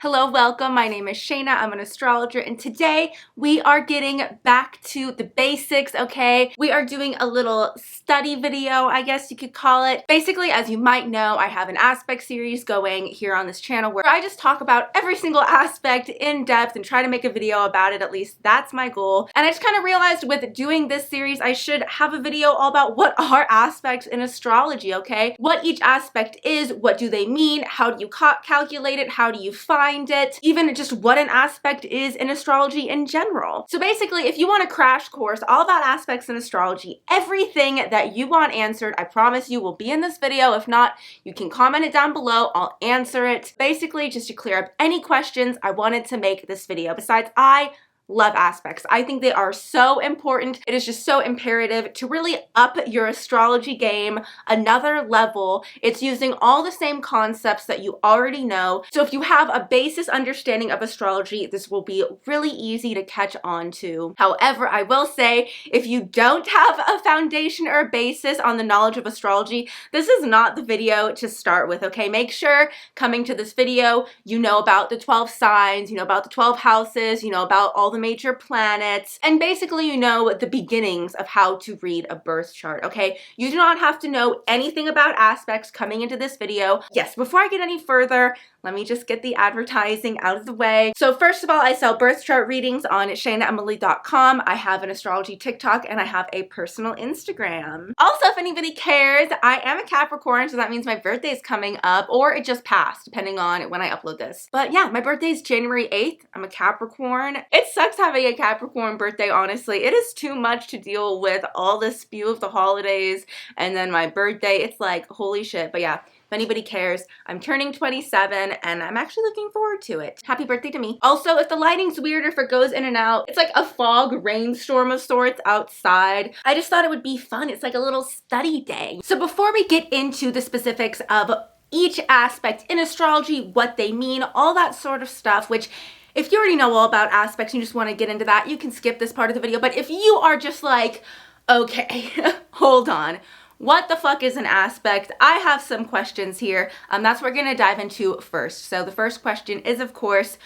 Hello, welcome. My name is Shaina. I'm an astrologer, and today we are getting back to the basics, okay? We are doing a little study video, I guess you could call it. Basically, as you might know, I have an aspect series going here on this channel where I just talk about every single aspect in depth and try to make a video about it. At least that's my goal. And I just kind of realized with doing this series, I should have a video all about what are aspects in astrology, okay? What each aspect is, what do they mean, how do you calculate it, how do you find it, even just what an aspect is in astrology in general. So basically, if you want a crash course all about aspects in astrology, everything that you want answered, I promise you will be in this video. If not, you can comment it down below. I'll answer it. Basically, just to clear up any questions, I wanted to make this video. Besides, I love aspects. I think they are so important. It is just so imperative to really up your astrology game another level. It's using all the same concepts that you already know. So if you have a basis understanding of astrology, this will be really easy to catch on to. However, I will say, if you don't have a foundation or a basis on the knowledge of astrology, this is not the video to start with, okay? Make sure coming to this video, you know about the 12 signs, you know about the 12 houses, you know about all the major planets, and basically you know the beginnings of how to read a birth chart, okay? You do not have to know anything about aspects coming into this video. Yes, before I get any further, let me just get the advertising out of the way. So first of all, I sell birth chart readings on shainaemilyastrology.com. I have an astrology TikTok and I have a personal Instagram. Also, if anybody cares, I am a Capricorn, so that means my birthday is coming up, or it just passed, depending on when I upload this. But yeah, my birthday is January 8th. I'm a Capricorn. It sucks having a Capricorn birthday, honestly. It is too much to deal with all the spew of the holidays and then my birthday. It's like, holy shit. But yeah, if anybody cares, I'm turning 27 and I'm actually looking forward to it. Happy birthday to me. Also, if the lighting's weird or if it goes in and out, it's like a fog rainstorm of sorts outside. I just thought it would be fun. It's like a little study day. So before we get into the specifics of each aspect in astrology, what they mean, all that sort of stuff, which if you already know all about aspects and you just want to get into that, you can skip this part of the video. But if you are just like, okay, hold on, what the fuck is an aspect? I have some questions here. That's what we're going to dive into first. So the first question is, of course,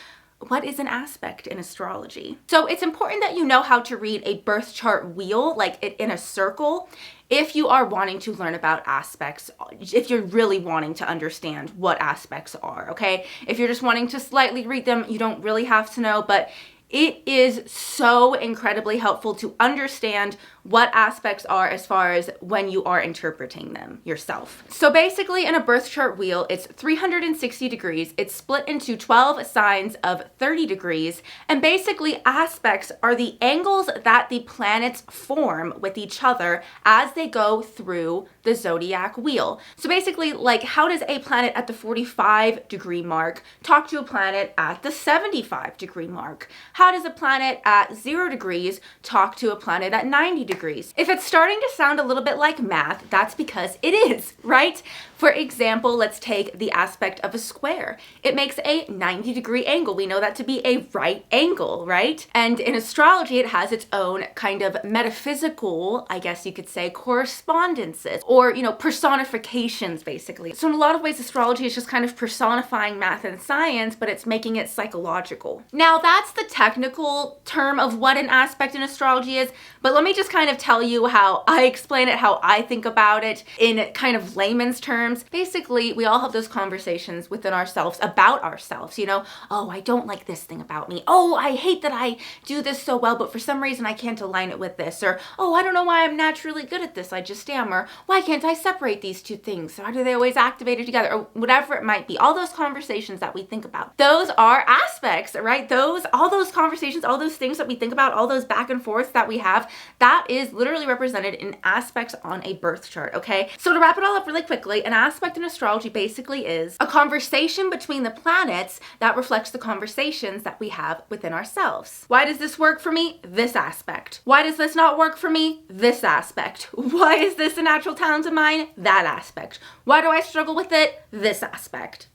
what is an aspect in astrology? So it's important that you know how to read a birth chart wheel, like in a circle, if you are wanting to learn about aspects, if you're really wanting to understand what aspects are, okay? If you're just wanting to slightly read them, you don't really have to know, but it is so incredibly helpful to understand what aspects are as far as when you are interpreting them yourself. So basically in a birth chart wheel, it's 360 degrees. It's split into 12 signs of 30 degrees. And basically aspects are the angles that the planets form with each other as they go through the zodiac wheel. So basically, like, how does a planet at the 45 degree mark talk to a planet at the 75 degree mark? How does a planet at 0 degrees talk to a planet at 90 degrees? If it's starting to sound a little bit like math, that's because it is, right? For example, let's take the aspect of a square. It makes a 90-degree angle. We know that to be a right angle, right? And in astrology, it has its own kind of metaphysical, I guess you could say, correspondences, or, you know, personifications, basically. So in a lot of ways, astrology is just kind of personifying math and science, but it's making it psychological. Now, that's the technical term of what an aspect in astrology is, but let me just kind of tell you how I explain it, how I think about it in kind of layman's terms. Basically, we all have those conversations within ourselves about ourselves, you know, oh, I don't like this thing about me. Oh, I hate that I do this so well, but for some reason I can't align it with this. Or, oh, I don't know why I'm naturally good at this. I just am. Or, why can't I separate these two things? Why do they always activate together? Or whatever it might be. All those conversations that we think about. Those are aspects, right? All those conversations, all those things that we think about, all those back and forths that we have, that is literally represented in aspects on a birth chart, okay? So to wrap it all up really quickly, an aspect in astrology basically is a conversation between the planets that reflects the conversations that we have within ourselves. Why does this work for me? This aspect. Why does this not work for me? This aspect. Why is this a natural talent of mine? That aspect. Why do I struggle with it? This aspect.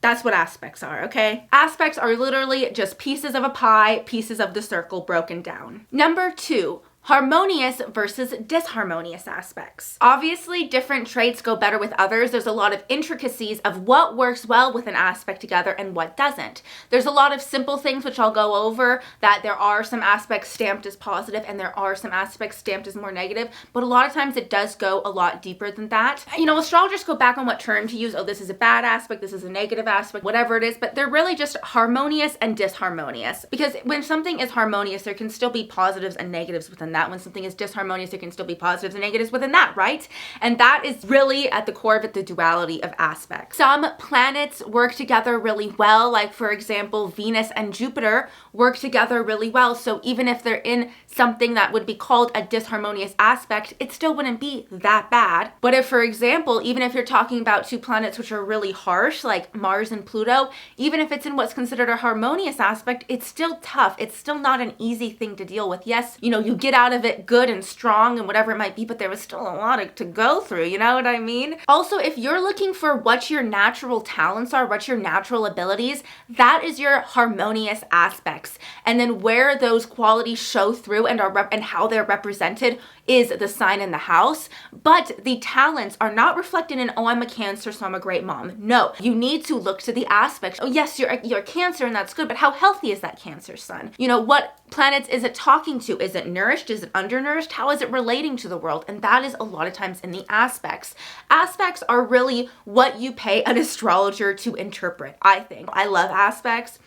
That's what aspects are, okay? Aspects are literally just pieces of a pie, pieces of the circle broken down. Number 2, Harmonious versus disharmonious aspects. Obviously, different traits go better with others. There's a lot of intricacies of what works well with an aspect together and what doesn't. There's a lot of simple things which I'll go over, that there are some aspects stamped as positive and there are some aspects stamped as more negative, but a lot of times it does go a lot deeper than that. You know, astrologers go back on what term to use. Oh, this is a bad aspect, this is a negative aspect, whatever it is, but they're really just harmonious and disharmonious. Because when something is harmonious, there can still be positives and negatives within that. When something is disharmonious, there can still be positives and negatives within that, right? And that is really at the core of it, the duality of aspects. Some planets work together really well, like for example, Venus and Jupiter work together really well. So even if they're in something that would be called a disharmonious aspect, it still wouldn't be that bad. But if, for example, even if you're talking about two planets which are really harsh, like Mars and Pluto, even if it's in what's considered a harmonious aspect, it's still tough. It's still not an easy thing to deal with. Yes, you know, you get out of it good and strong and whatever it might be, but there was still a lot to go through, you know what I mean? Also, if you're looking for what your natural talents are, what your natural abilities, that is your harmonious aspects. And then where those qualities show through and are and how they're represented is the sign in the house. But the talents are not reflected in, oh, I'm a Cancer, so I'm a great mom. No, you need to look to the aspects. Oh, yes, you're a Cancer and that's good, but how healthy is that Cancer sun? You know, what planets is it talking to? Is it nourished? Is it undernourished? How is it relating to the world? And that is a lot of times in the aspects. Aspects are really what you pay an astrologer to interpret, I think. I love aspects.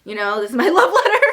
You know, this is my love letter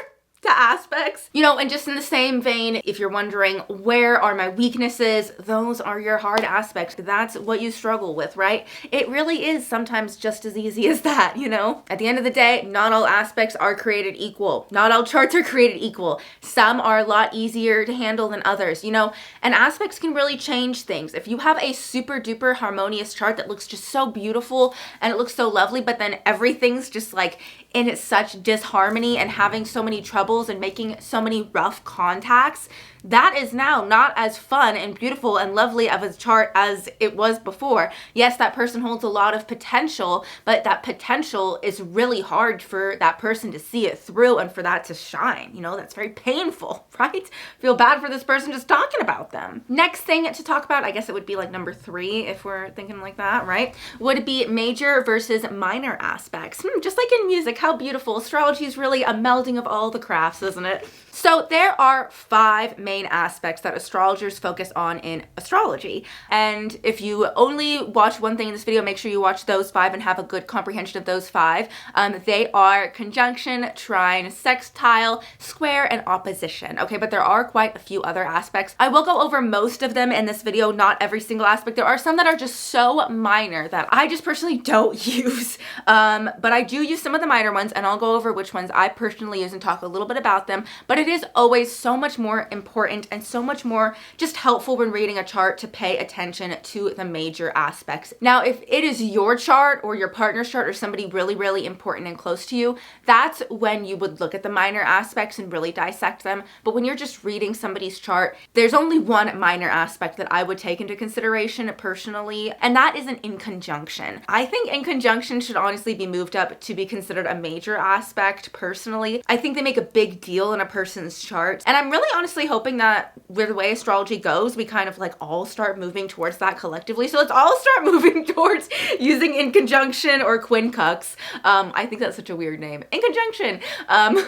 to aspects. You know, and just in the same vein, if you're wondering, where are my weaknesses? Those are your hard aspects. That's what you struggle with, right? It really is sometimes just as easy as that, you know? At the end of the day, not all aspects are created equal. Not all charts are created equal. Some are a lot easier to handle than others, you know? And aspects can really change things. If you have a super duper harmonious chart that looks just so beautiful and it looks so lovely, but then everything's just like in such disharmony and having so many troubles and making so many rough contacts, that is now not as fun and beautiful and lovely of a chart as it was before. Yes, that person holds a lot of potential, but that potential is really hard for that person to see it through and for that to shine. You know, that's very painful, right? Feel bad for this person just talking about them. Next thing to talk about, I guess it would be like number 3 if we're thinking like that, right? Would be major versus minor aspects. Just like in music, how beautiful. Astrology is really a melding of all the crafts, isn't it? So there are 5 main aspects that astrologers focus on in astrology. And if you only watch one thing in this video, make sure you watch those 5 and have a good comprehension of those 5. They are conjunction, trine, sextile, square, and opposition. Okay, but there are quite a few other aspects. I will go over most of them in this video, not every single aspect. There are some that are just so minor that I just personally don't use. But I do use some of the minor ones, and I'll go over which ones I personally use and talk a little bit about them. But it is always so much more important and so much more just helpful when reading a chart to pay attention to the major aspects. Now, if it is your chart or your partner's chart or somebody really, really important and close to you, that's when you would look at the minor aspects and really dissect them. But when you're just reading somebody's chart, there's only one minor aspect that I would take into consideration personally, and that is an inconjunction. I think inconjunction should honestly be moved up to be considered a major aspect personally. I think they make a big deal in a person's chart, and I'm really honestly hoping that with the way astrology goes, we kind of like all start moving towards that collectively. So let's all start moving towards using inconjunction or quincux. I think that's such a weird name. Inconjunction.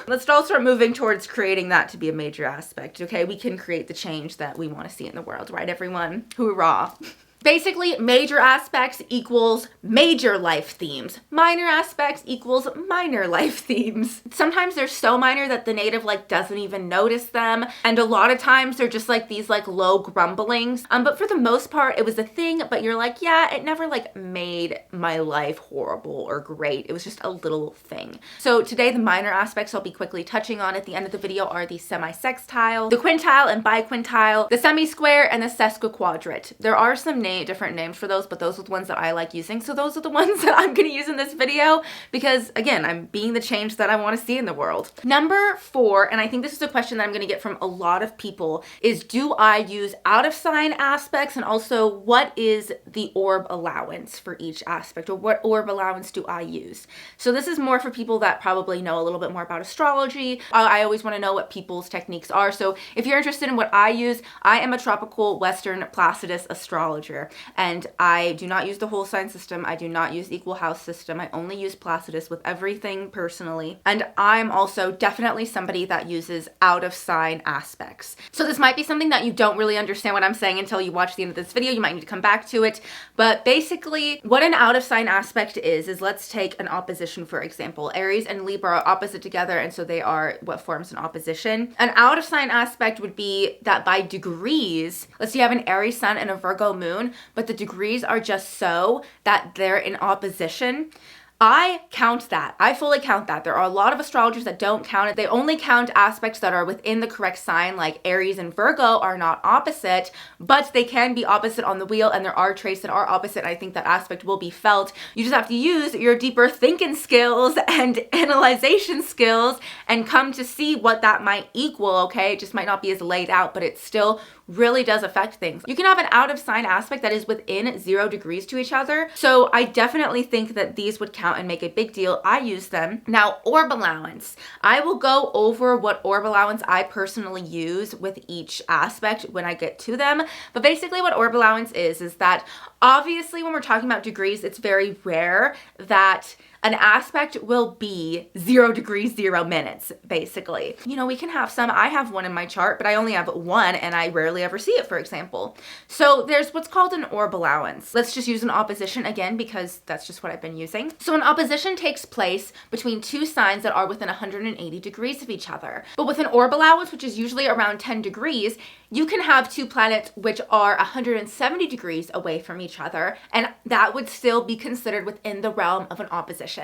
Let's all start moving towards creating that to be a major aspect. Okay, we can create the change that we want to see in the world, right, everyone? Hoorah. Basically, major aspects equals major life themes. Minor aspects equals minor life themes. Sometimes they're so minor that the native like doesn't even notice them. And a lot of times they're just like these like low grumblings. But for the most part, it was a thing, but you're like, yeah, it never like made my life horrible or great. It was just a little thing. So today, the minor aspects I'll be quickly touching on at the end of the video are the semi-sextile, the quintile and biquintile, the semi-square, and the sesquiquadrate. There are some names many different names for those, but those are the ones that I like using. So those are the ones that I'm going to use in this video because, again, I'm being the change that I want to see in the world. Number 4, and I think this is a question that I'm going to get from a lot of people, is do I use out of sign aspects, and also what is the orb allowance for each aspect, or what orb allowance do I use? So this is more for people that probably know a little bit more about astrology. I always want to know what people's techniques are. So if you're interested in what I use, I am a tropical Western Placidus astrologer, and I do not use the whole sign system. I do not use equal house system. I only use Placidus with everything personally. And I'm also definitely somebody that uses out of sign aspects. So this might be something that you don't really understand what I'm saying until you watch the end of this video. You might need to come back to it. But basically what an out of sign aspect is let's take an opposition, for example. Aries and Libra are opposite together, and so they are what forms an opposition. An out of sign aspect would be that by degrees, let's say you have an Aries sun and a Virgo moon, but the degrees are just so that they're in opposition. I count that. I fully count that. There are a lot of astrologers that don't count it. They only count aspects that are within the correct sign, like Aries and Virgo are not opposite, but they can be opposite on the wheel, and there are traits that are opposite. I think that aspect will be felt. You just have to use your deeper thinking skills and analyzation skills and come to see what that might equal, okay? It just might not be as laid out, but it still really does affect things. You can have an out of sign aspect that is within 0 degrees to each other. So I definitely think that these would count and make a big deal. I use them. Now, orb allowance. I will go over what orb allowance I personally use with each aspect when I get to them. But basically what orb allowance is that obviously when we're talking about degrees, it's very rare that an aspect will be 0 degrees, 0 minutes, basically. You know, we can have some. I have one in my chart, but I only have one, and I rarely ever see it, for example. So there's what's called an orb allowance. Let's just use an opposition again, because that's just what I've been using. So an opposition takes place between two signs that are within 180 degrees of each other. But with an orb allowance, which is usually around 10 degrees, you can have two planets which are 170 degrees away from each other, and that would still be considered within the realm of an opposition.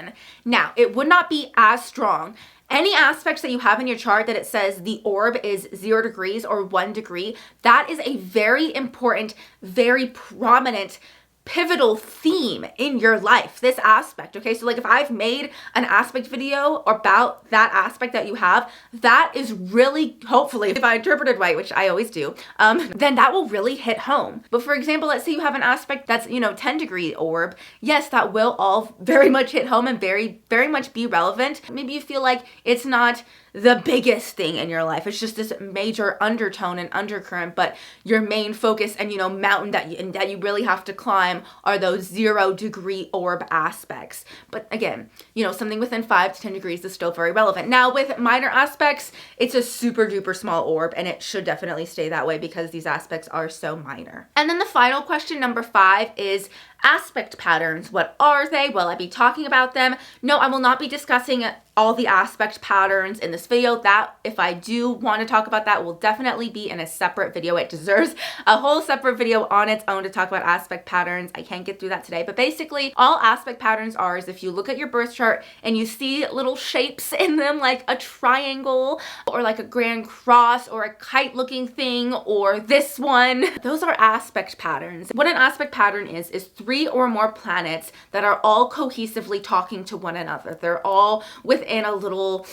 Now, it would not be as strong. Any aspects that you have in your chart that it says the orb is 0 degrees or 1 degree, that is a very important, very prominent, pivotal theme in your life, this aspect, okay? So like if I've made an aspect video about that aspect that you have, that is really, hopefully, if I interpreted right, which I always do, then that will really hit home. But for example, let's say you have an aspect that's, 10 degree orb. Yes, that will all very much hit home and very, very much be relevant. Maybe you feel like it's not the biggest thing in your life. It's just this major undertone and undercurrent, but your main focus and, mountain that you really have to climb are those 0 degree orb aspects. But again, something within 5 to 10 degrees is still very relevant. Now with minor aspects, it's a super duper small orb, and it should definitely stay that way because these aspects are so minor. And then the final question, number 5, is aspect patterns. What are they? Will I be talking about them? No, I will not be discussing all the aspect patterns in this video. That, if I do want to talk about that, will definitely be in a separate video. It deserves a whole separate video on its own to talk about aspect patterns. I can't get through that today, but basically all aspect patterns are is if you look at your birth chart and you see little shapes in them, like a triangle or like a grand cross or a kite looking thing or this one, those are aspect patterns. What an aspect pattern is 3 or more planets that are all cohesively talking to one another. They're all within a little,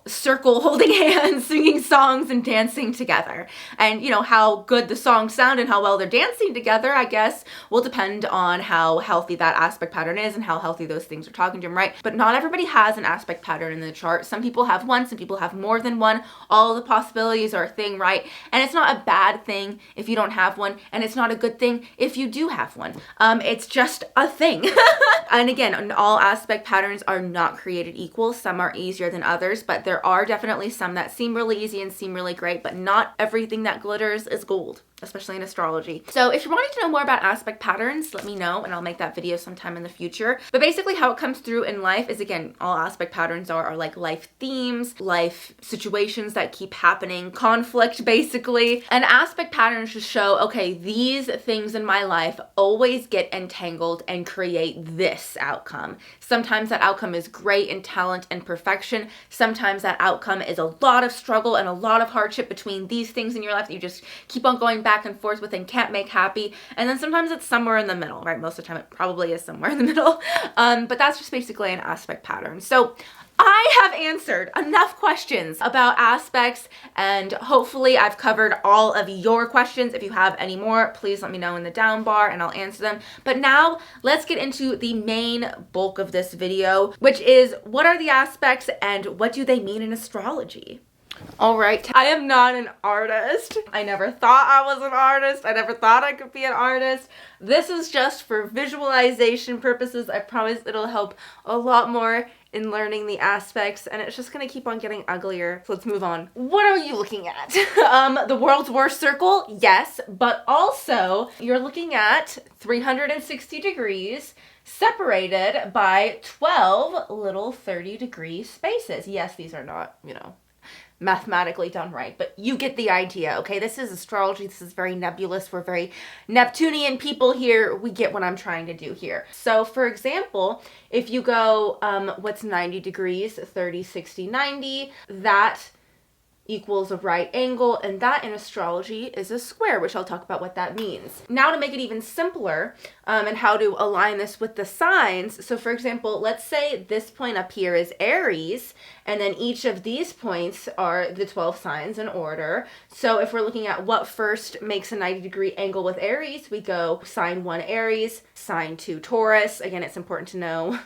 circle holding hands, singing songs and dancing together. And how good the songs sound and how well they're dancing together, I guess, will depend on how healthy that aspect pattern is and how healthy those things are talking to them, right? But not everybody has an aspect pattern in the chart. Some people have one, some people have more than one. All the possibilities are a thing, right? And it's not a bad thing if you don't have one, and it's not a good thing if you do have one. It's just a thing. And again, all aspect patterns are not created equal. Some are easier than others, but there are definitely some that seem really easy and seem really great, but not everything that glitters is gold, especially in astrology. So if you're wanting to know more about aspect patterns, let me know and I'll make that video sometime in the future. But basically how it comes through in life is, again, all aspect patterns are like life themes, life situations that keep happening, conflict basically. And aspect patterns just show, okay, these things in my life always get entangled and create this outcome. Sometimes that outcome is great in talent and perfection. Sometimes that outcome is a lot of struggle and a lot of hardship between these things in your life that you just keep on going back back and forth with and can't make happy. And then sometimes it's somewhere in the middle, right? Most of the time it probably is somewhere in the middle. But that's just basically an aspect pattern. So I have answered enough questions about aspects, and hopefully I've covered all of your questions. If you have any more, please let me know in the down bar and I'll answer them. But now let's get into the main bulk of this video, which is what are the aspects and what do they mean in astrology? All right, I am not an artist. I never thought I was an artist. I never thought I could be an artist. This is just for visualization purposes. I promise it'll help a lot more in learning the aspects, and it's just gonna keep on getting uglier. So let's move on. What are you looking at? The world's worst circle? Yes, but also you're looking at 360 degrees separated by 12 little 30-degree spaces. Yes, these are not, mathematically done right, but you get the idea, okay? This is astrology. This is very nebulous. We're very Neptunian people here. We get what I'm trying to do here. So for example, if you go, what's 90 degrees, 30, 60, 90, that equals a right angle, and that in astrology is a square, which I'll talk about what that means. Now to make it even simpler, and how to align this with the signs. So for example, let's say this point up here is Aries, and then each of these points are the 12 signs in order. So if we're looking at what first makes a 90-degree angle with Aries, we go sign 1 Aries, sign 2 Taurus. Again, it's important to know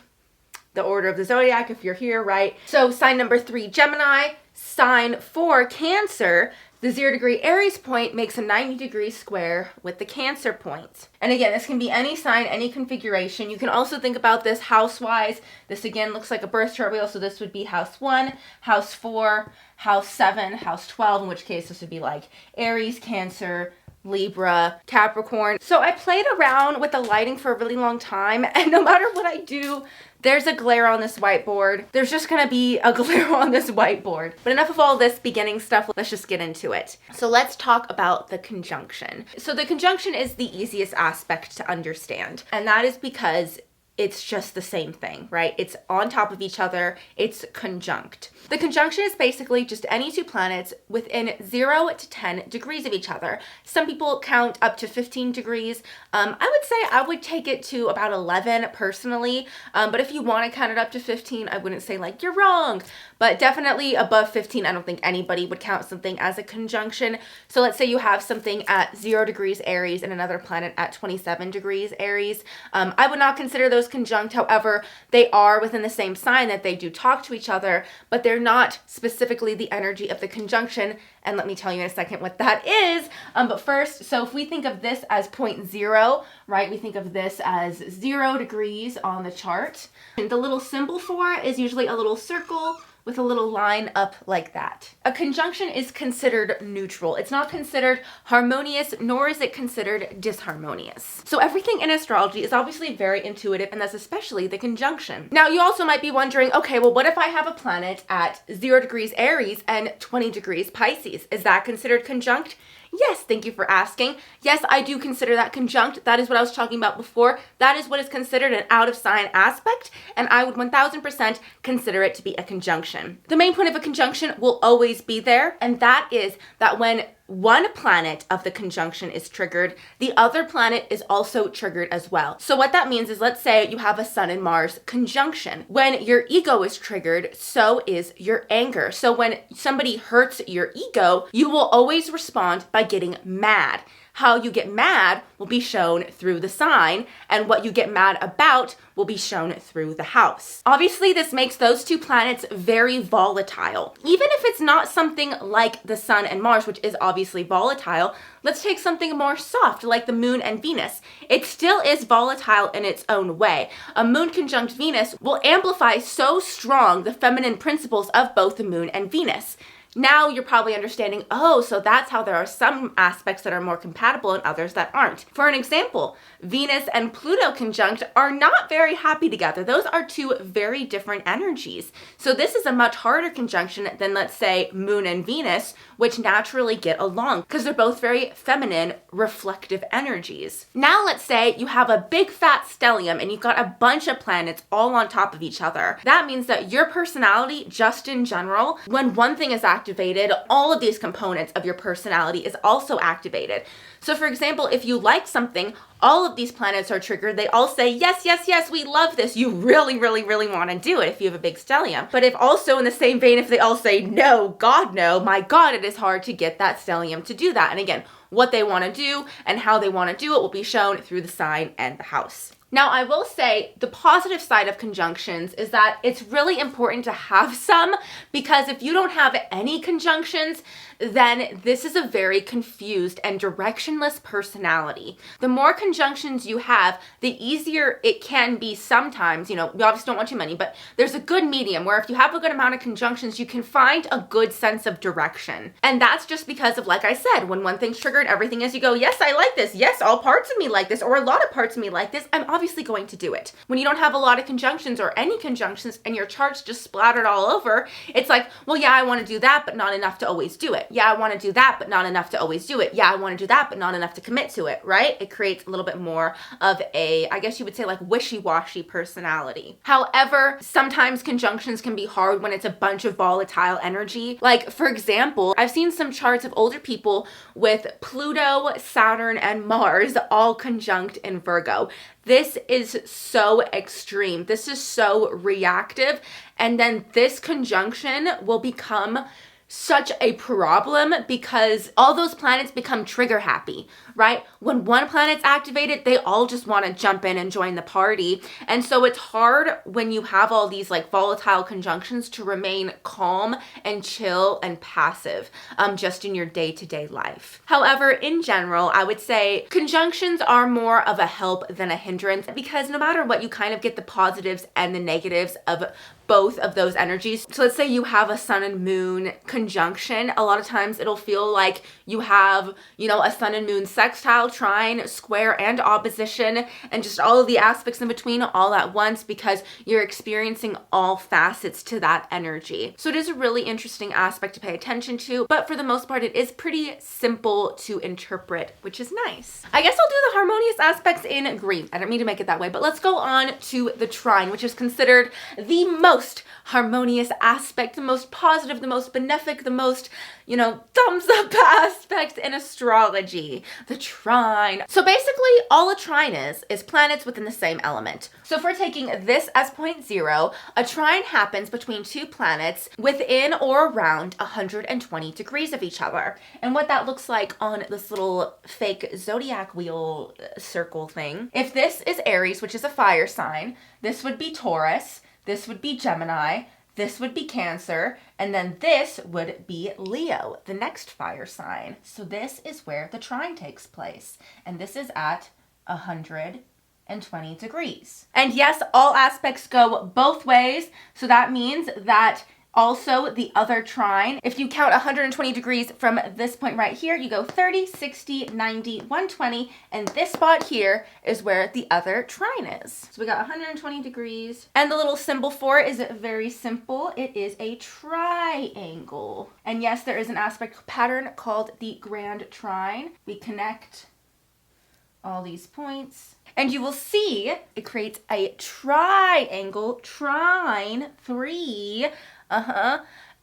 the order of the zodiac if you're here, right? So sign number 3 Gemini, sign 4 Cancer. The 0-degree Aries point makes a 90-degree square with the Cancer point. And again, this can be any sign, any configuration. You can also think about this house-wise. This again looks like a birth chart wheel, so this would be house 1, house 4, house 7, house 12, in which case this would be like Aries, Cancer, Libra, Capricorn. So I played around with the lighting for a really long time, and no matter what I do, there's a glare on this whiteboard. There's just gonna be a glare on this whiteboard. But enough of all this beginning stuff, let's just get into it. So let's talk about the conjunction. So the conjunction is the easiest aspect to understand, and that is because it's just the same thing, right? It's on top of each other. It's conjunct. The conjunction is basically just any two planets within 0 to 10 degrees of each other. Some people count up to 15 degrees. I would say I would take it to about 11 personally. But if you want to count it up to 15, I wouldn't say like you're wrong. But definitely above 15, I don't think anybody would count something as a conjunction. So let's say you have something at 0 degrees Aries and another planet at 27 degrees Aries. I would not consider those conjunct. However, they are within the same sign that they do talk to each other, but they're not specifically the energy of the conjunction. And let me tell you in a second what that is. But first, so if we think of this as point 0, right, we think of this as 0 degrees on the chart. And the little symbol for it is usually a little circle with a little line up like that. A conjunction is considered neutral. It's not considered harmonious, nor is it considered disharmonious. So everything in astrology is obviously very intuitive, and that's especially the conjunction. Now, you also might be wondering, okay, well, what if I have a planet at 0 degrees Aries and 20 degrees Pisces? Is that considered conjunct? Yes, thank you for asking. Yes, I do consider that conjunct. That is what I was talking about before. That is what is considered an out of sign aspect, and I would 1000% consider it to be a conjunction. The main point of a conjunction will always be there, and that is that when one planet of the conjunction is triggered, the other planet is also triggered as well. So what that means is, let's say you have a Sun and Mars conjunction. When your ego is triggered, so is your anger. So when somebody hurts your ego, you will always respond by getting mad. How you get mad will be shown through the sign, and what you get mad about will be shown through the house. Obviously, this makes those two planets very volatile. Even if it's not something like the Sun and Mars, which is obviously volatile, let's take something more soft like the Moon and Venus. It still is volatile in its own way. A Moon conjunct Venus will amplify so strong the feminine principles of both the Moon and Venus. Now you're probably understanding, oh, so that's how there are some aspects that are more compatible and others that aren't. For an example, Venus and Pluto conjunct are not very happy together. Those are two very different energies. So this is a much harder conjunction than, let's say, Moon and Venus, which naturally get along because they're both very feminine, reflective energies. Now let's say you have a big fat stellium and you've got a bunch of planets all on top of each other. That means that your personality, just in general, when one thing is active, activated, all of these components of your personality is also activated. So for example, if you like something, all of these planets are triggered. They all say, yes, yes, yes, we love this. You really, really, really want to do it if you have a big stellium. But if also in the same vein, if they all say, no, God, no, my God, it is hard to get that stellium to do that. And again, what they want to do and how they want to do it will be shown through the sign and the house. Now, I will say the positive side of conjunctions is that it's really important to have some, because if you don't have any conjunctions, then this is a very confused and directionless personality. The more conjunctions you have, the easier it can be sometimes. You know, we obviously don't want too many, but there's a good medium where if you have a good amount of conjunctions, you can find a good sense of direction. And that's just because of, like I said, when one thing's triggered, everything is, you go, yes, I like this. Yes, all parts of me like this, or a lot of parts of me like this. I'm obviously going to do it. When you don't have a lot of conjunctions or any conjunctions and your chart's just splattered all over, it's like, well, yeah, I want to do that, but not enough to always do it. Yeah, I want to do that, but not enough to always do it. Yeah, I want to do that, but not enough to commit to it, right? It creates a little bit more of a, I guess you would say, like wishy-washy personality. However, sometimes conjunctions can be hard when it's a bunch of volatile energy. Like, for example, I've seen some charts of older people with Pluto, Saturn, and Mars all conjunct in Virgo. This is so extreme. This is so reactive. And then this conjunction will become such a problem because all those planets become trigger happy, right? When one planet's activated, they all just want to jump in and join the party. And so it's hard when you have all these like volatile conjunctions to remain calm and chill and passive just in your day-to-day life. However, in general, I would say conjunctions are more of a help than a hindrance, because no matter what, you kind of get the positives and the negatives of both of those energies. So let's say you have a sun and moon conjunction. A lot of times it'll feel like you have, you know, a sun and moon sextile, trine, square, and opposition, and just all of the aspects in between all at once, because you're experiencing all facets to that energy. So it is a really interesting aspect to pay attention to, but for the most part, it is pretty simple to interpret, which is nice. I guess I'll do the harmonious aspects in green. I don't mean to make it that way, but let's go on to the trine, which is considered the most harmonious aspect, the most positive, the most benefic, the most, you know, thumbs up aspect in astrology, the trine. So basically all a trine is planets within the same element. So if we're taking this as point 0, a trine happens between two planets within or around 120 degrees of each other. And what that looks like on this little fake zodiac wheel circle thing. If this is Aries, which is a fire sign, this would be Taurus, this would be Gemini, this would be Cancer, and then this would be Leo, the next fire sign. So this is where the trine takes place, and this is at 120 degrees. And yes, all aspects go both ways, so that means that also the other trine, if you count 120 degrees from this point right here, you go 30, 60, 90, 120, and this spot here is where the other trine is. So we got 120 degrees, and the little symbol for it is very simple. It is a triangle. And yes, there is an aspect pattern called the grand trine. We connect all these points, and you will see it creates a triangle, trine 3.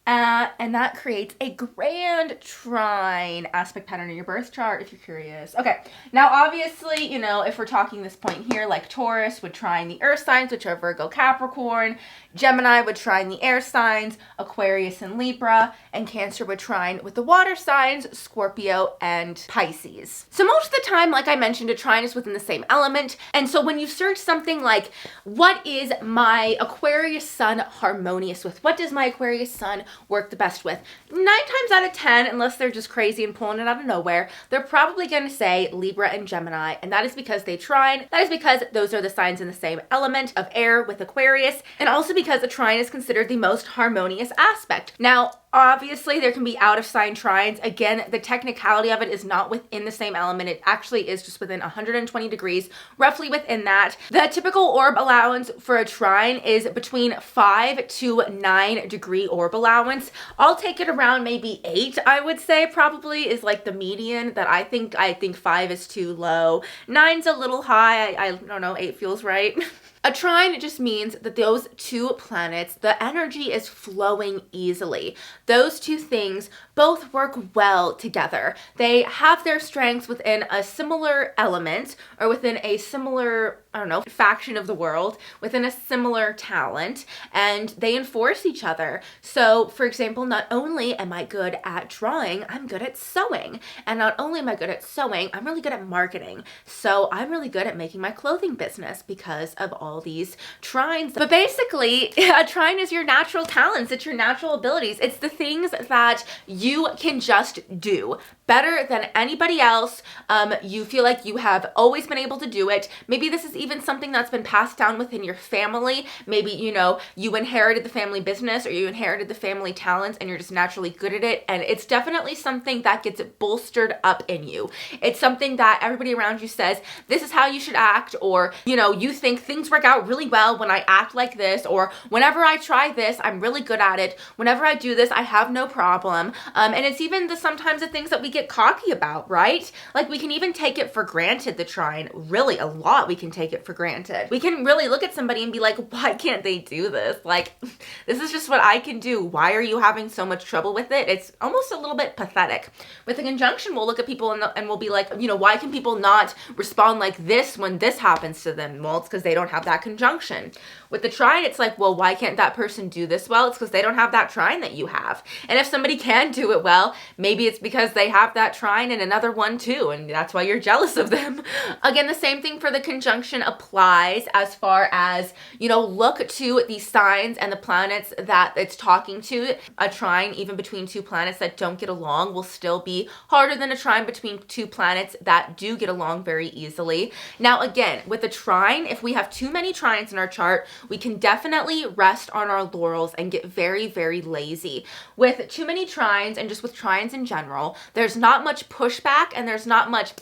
And that creates a grand trine aspect pattern in your birth chart if you're curious. Okay, now obviously, you know, if we're talking this point here, like Taurus would trine the earth signs, which are Virgo, Capricorn, Gemini would trine the air signs, Aquarius and Libra, and Cancer would trine with the water signs, Scorpio and Pisces. So most of the time, like I mentioned, a trine is within the same element. And so when you search something like, what is my Aquarius sun harmonious with? What does my Aquarius sun work the best with? 9 times out of 10, unless they're just crazy and pulling it out of nowhere, they're probably going to say Libra and Gemini, and that is because they trine. That is because those are the signs in the same element of air with Aquarius, and also because a trine is considered the most harmonious aspect. Now, obviously, there can be out of sign trines. Again, the technicality of it is not within the same element. It actually is just within 120 degrees, roughly within that. The typical orb allowance for a trine is between 5 to 9 degree orb allowance. I'll take it around maybe 8, I would say, probably is like the median that I think. I think 5 is too low. 9's a little high. I don't know, 8 feels right. A trine just means that those two planets, the energy is flowing easily. Those two things both work well together. They have their strengths within a similar element or within a similar, I don't know, faction of the world, within a similar talent, and they enforce each other. So, for example, not only am I good at drawing, I'm good at sewing. And not only am I good at sewing, I'm really good at marketing. So I'm really good at making my clothing business because of all these trines. But basically, a trine is your natural talents. It's your natural abilities. It's the things that you can just do better than anybody else. You feel like you have always been able to do it. Maybe this is even something that's been passed down within your family. Maybe, you know, you inherited the family business or you inherited the family talents and you're just naturally good at it. And it's definitely something that gets bolstered up in you. It's something that everybody around you says, this is how you should act, or, you know, you think things work out really well when I act like this, or whenever I try this, I'm really good at it. Whenever I do this, I have no problem. And it's even sometimes the things that we get cocky about, right? Like we can even take it for granted, the trine. Really, a lot we can take it for granted. We can really look at somebody and be like, why can't they do this? Like, this is just what I can do. Why are you having so much trouble with it? It's almost a little bit pathetic. With a conjunction, we'll look at people and we'll be like, you know, why can people not respond like this when this happens to them? Well, it's because they don't have that conjunction. With the trine, it's like, well, why can't that person do this well? It's because they don't have that trine that you have. And if somebody can do it well, maybe it's because they have that trine and another one too, and that's why you're jealous of them. Again, the same thing for the conjunction applies as far as, you know, look to the signs and the planets that it's talking to. A trine, even between two planets that don't get along, will still be harder than a trine between two planets that do get along very easily. Now, again, with a trine, if we have too many trines in our chart, we can definitely rest on our laurels and get very, very lazy. With too many trines, and just with trines in general, there's not much pushback and there's not much,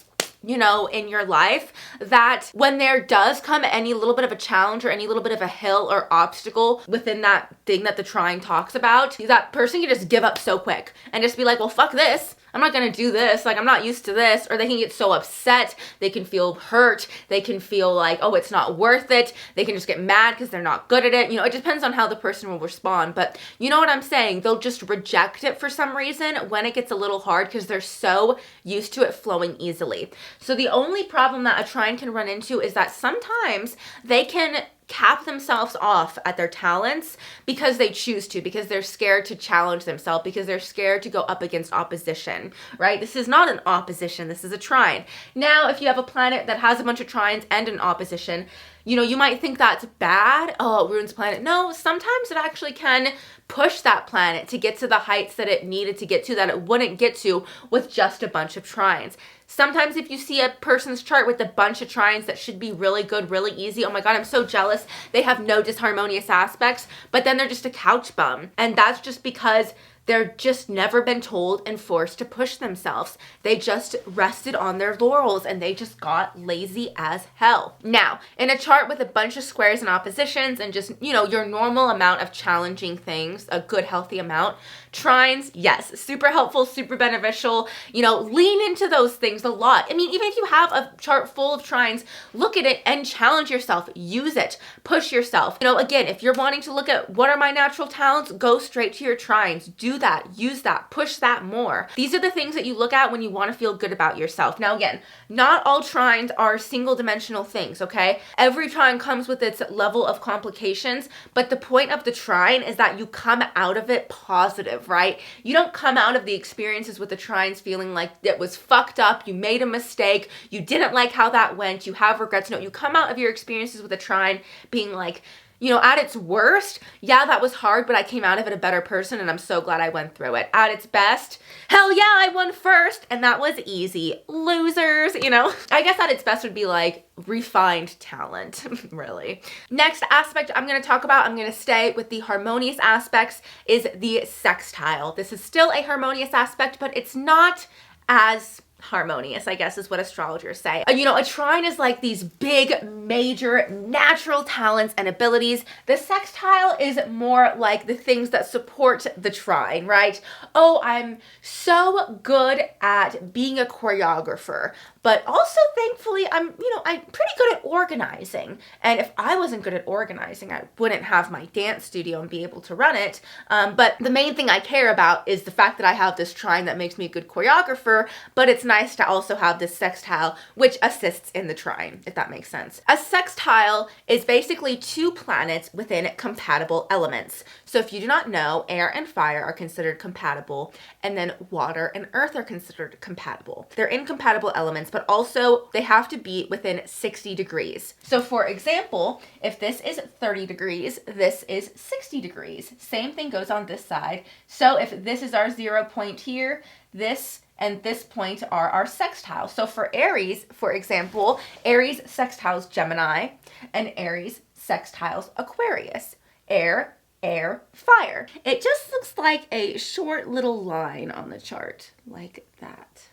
you know, in your life, that when there does come any little bit of a challenge or any little bit of a hill or obstacle within that thing that the trine talks about, that person can just give up so quick and just be like, well, fuck this. I'm not gonna do this, like I'm not used to this. Or they can get so upset, they can feel hurt, they can feel like, oh, it's not worth it. They can just get mad because they're not good at it. You know, it depends on how the person will respond, but you know what I'm saying? They'll just reject it for some reason when it gets a little hard because they're so used to it flowing easily. So the only problem that a trine can run into is that sometimes they can cap themselves off at their talents because they choose to, because they're scared to challenge themselves, because they're scared to go up against opposition, right? This is not an opposition, this is a trine. Now, if you have a planet that has a bunch of trines and an opposition, you know, you might think that's bad. Oh, it ruins the planet. No, sometimes it actually can push that planet to get to the heights that it needed to get to, that it wouldn't get to with just a bunch of trines. Sometimes if you see a person's chart with a bunch of trines that should be really good, really easy, oh my God, I'm so jealous. They have no disharmonious aspects, but then they're just a couch bum. And that's just because they're just never been told and forced to push themselves. They just rested on their laurels and they just got lazy as hell. Now, in a chart with a bunch of squares and oppositions and just, you know, your normal amount of challenging things, a good healthy amount, trines, yes, super helpful, super beneficial. You know, lean into those things a lot. I mean, even if you have a chart full of trines, look at it and challenge yourself. Use it. Push yourself. You know, again, if you're wanting to look at what are my natural talents, go straight to your trines. Do that. Use that. Push that more. These are the things that you look at when you want to feel good about yourself. Now, again, not all trines are single dimensional things, okay? Every trine comes with its level of complications, but the point of the trine is that you come out of it positive, right? You don't come out of the experiences with the trines feeling like it was fucked up, you made a mistake, you didn't like how that went, you have regrets. No, you come out of your experiences with a trine being like, you know, at its worst, yeah, that was hard, but I came out of it a better person and I'm so glad I went through it. At its best, hell yeah, I won first and that was easy. Losers, you know? I guess at its best would be like refined talent, really. Next aspect I'm gonna talk about, I'm gonna stay with the harmonious aspects, is the sextile. This is still a harmonious aspect, but it's not as harmonious, I guess is what astrologers say. You know, a trine is like these big, major, natural talents and abilities. The sextile is more like the things that support the trine, right? Oh, I'm so good at being a choreographer, but also thankfully I'm pretty good at organizing. And if I wasn't good at organizing, I wouldn't have my dance studio and be able to run it. But the main thing I care about is the fact that I have this trine that makes me a good choreographer, but it's nice to also have this sextile, which assists in the trine, if that makes sense. A sextile is basically two planets within compatible elements. So if you do not know, air and fire are considered compatible, and then water and earth are considered compatible. They're incompatible elements, but also they have to be within 60 degrees. So for example, if this is 30 degrees, this is 60 degrees. Same thing goes on this side. So if this is our 0 point here, this and this point are our sextiles. So for Aries, for example, Aries sextiles Gemini and Aries sextiles Aquarius. Air, air, fire. It just looks like a short little line on the chart, like that.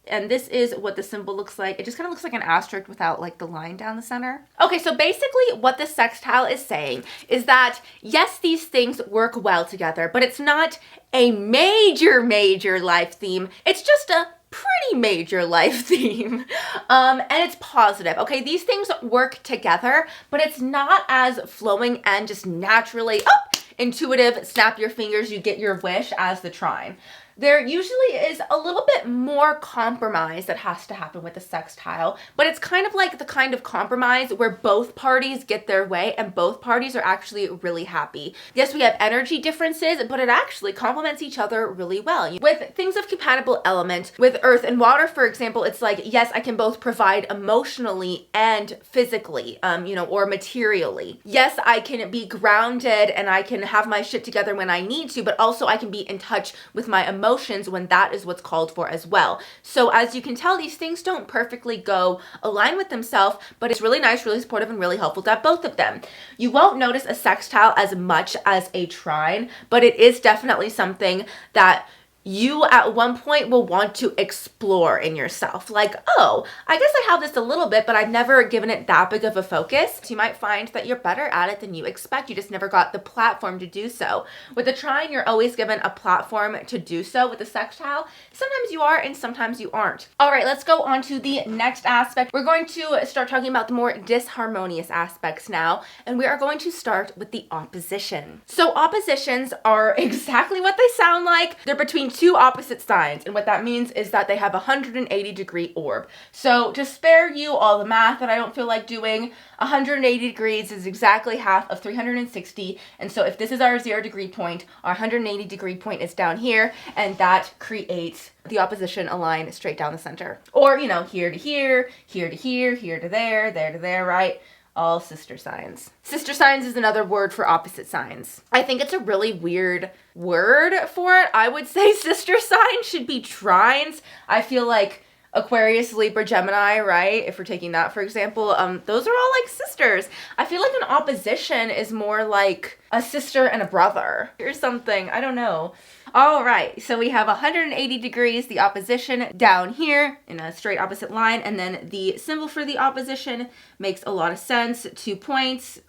And this is what the symbol looks like. It just kind of looks like an asterisk without like the line down the center. Okay, so basically what the sextile is saying is that yes, these things work well together, but it's not a major life theme. It's just a pretty major life theme. And it's positive. Okay, these things work together, but it's not as flowing and just naturally intuitive, snap your fingers, you get your wish as the trine. There usually is a little bit more compromise that has to happen with the sextile, but it's kind of like the kind of compromise where both parties get their way and both parties are actually really happy. Yes, we have energy differences, but it actually complements each other really well. With things of compatible element, with earth and water, for example, it's like, yes, I can both provide emotionally and physically, or materially. Yes, I can be grounded and I can have my shit together when I need to, but also I can be in touch with my emotions when that is what's called for as well. So as you can tell, these things don't perfectly align with themselves, but it's really nice, really supportive, and really helpful to have both of them. You won't notice a sextile as much as a trine, but it is definitely something that you at one point will want to explore in yourself. Like, oh, I guess I have this a little bit, but I've never given it that big of a focus. So you might find that you're better at it than you expect. You just never got the platform to do so. With the trine, you're always given a platform to do so. With the sextile, sometimes you are and sometimes you aren't. All right, let's go on to the next aspect. We're going to start talking about the more disharmonious aspects now, and we are going to start with the opposition. So oppositions are exactly what they sound like. They're between two opposite signs, and what that means is that they have a 180-degree orb. So to spare you all the math that I don't feel like doing, 180 degrees is exactly half of 360, and so if this is our 0-degree point, our 180-degree point is down here, and that creates the opposition align straight down the center. Or, here to here, here to here, here to there to there, right? All sister signs. Sister signs is another word for opposite signs. I think it's a really weird word for it. I would say sister signs should be trines. I feel like Aquarius, Libra, Gemini, right? If we're taking that, for example, those are all like sisters. I feel like an opposition is more like a sister and a brother or something. I don't know. All right, so we have 180 degrees, the opposition down here in a straight opposite line, and then the symbol for the opposition makes a lot of sense. 2 points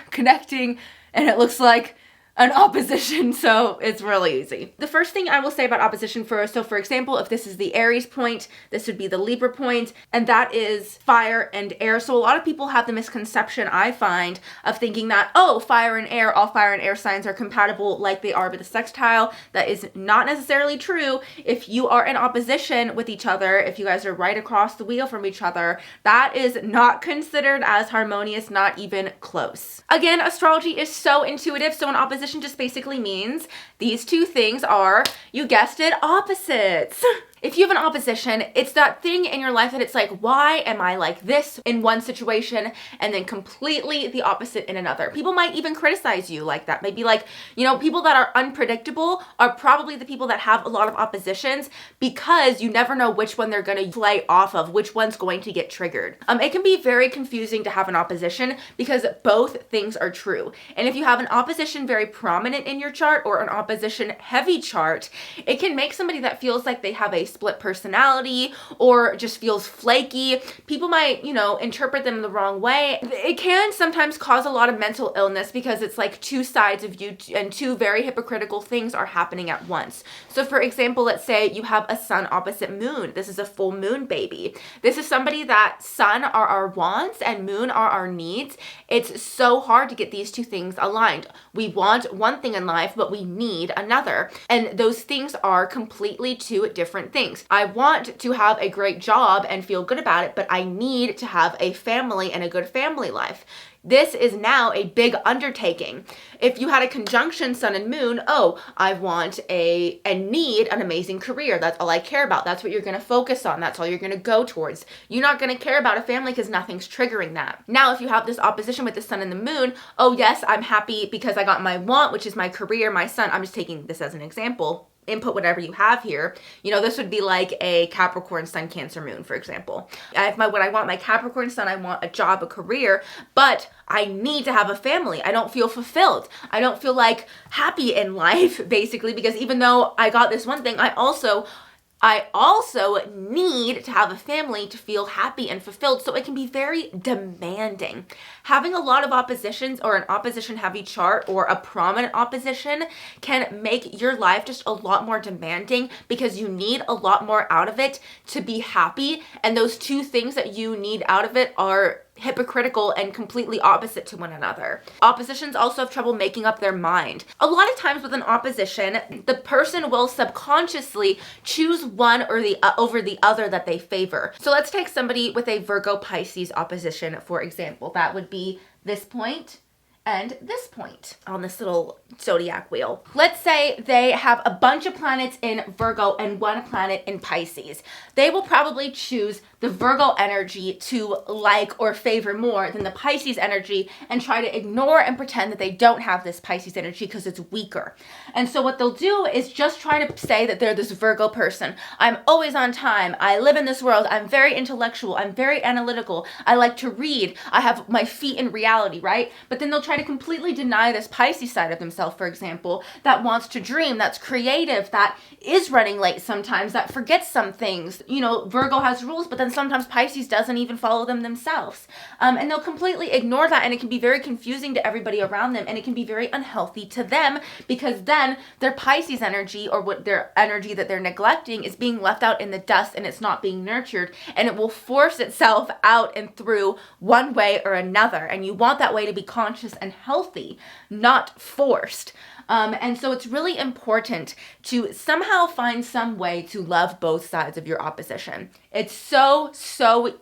connecting, and it looks like an opposition, so it's really easy. The first thing I will say about opposition first, so for example, if this is the Aries point, this would be the Libra point, and that is fire and air. So a lot of people have the misconception, I find, of thinking that, oh, fire and air, all fire and air signs are compatible like they are with the sextile. That is not necessarily true. If you are in opposition with each other, if you guys are right across the wheel from each other, that is not considered as harmonious, not even close. Again, astrology is so intuitive, so an opposition just basically means these two things are, you guessed it, opposites. If you have an opposition, it's that thing in your life that it's like, why am I like this in one situation and then completely the opposite in another? People might even criticize you like that. Maybe like, people that are unpredictable are probably the people that have a lot of oppositions because you never know which one they're going to play off of, which one's going to get triggered. It can be very confusing to have an opposition because both things are true. And if you have an opposition very prominent in your chart or an opposition heavy chart, it can make somebody that feels like they have a split personality or just feels flaky. People might, you know, interpret them the wrong way. It can sometimes cause a lot of mental illness because it's like two sides of you and two very hypocritical things are happening at once. So for example, let's say you have a sun opposite moon. This is a full moon baby. This is somebody that sun are our wants and moon are our needs. It's so hard to get these two things aligned. We want one thing in life, but we need another. And those things are completely two different things. I want to have a great job and feel good about it, but I need to have a family and a good family life. This is now a big undertaking. If you had a conjunction sun and moon, oh, I want and need an amazing career. That's all I care about. That's what you're going to focus on. That's all you're going to go towards. You're not going to care about a family because nothing's triggering that. Now, if you have this opposition with the sun and the moon, oh yes, I'm happy because I got my want, which is my career, my sun. I'm just taking this as an example. Input whatever you have here. You know, this would be like a Capricorn sun, Cancer moon, for example. When I want my Capricorn sun, I want a job, a career, but I need to have a family. I don't feel fulfilled. I don't feel like happy in life, basically, because even though I got this one thing, I also need to have a family to feel happy and fulfilled, so it can be very demanding. Having a lot of oppositions or an opposition heavy chart or a prominent opposition can make your life just a lot more demanding because you need a lot more out of it to be happy, and those two things that you need out of it are hypocritical and completely opposite to one another. Oppositions also have trouble making up their mind. A lot of times with an opposition, the person will subconsciously choose one or over the other that they favor. So let's take somebody with a Virgo Pisces opposition, for example. That would be this point and this point on this little zodiac wheel. Let's say they have a bunch of planets in Virgo and one planet in Pisces. They will probably choose the Virgo energy to like or favor more than the Pisces energy and try to ignore and pretend that they don't have this Pisces energy because it's weaker. And so what they'll do is just try to say that they're this Virgo person. I'm always on time. I live in this world. I'm very intellectual. I'm very analytical. I like to read. I have my feet in reality, right? But then they'll try to completely deny this Pisces side of themselves, for example, that wants to dream, that's creative, that is running late sometimes, that forgets some things. You know, Virgo has rules, but then sometimes Pisces doesn't even follow them themselves. And they'll completely ignore that, and it can be very confusing to everybody around them, and it can be very unhealthy to them because then their Pisces energy, or what their energy that they're neglecting, is being left out in the dust and it's not being nurtured, and it will force itself out and through one way or another. And you want that way to be conscious and healthy, not forced. And so it's really important to somehow find some way to love both sides of your opposition. It's so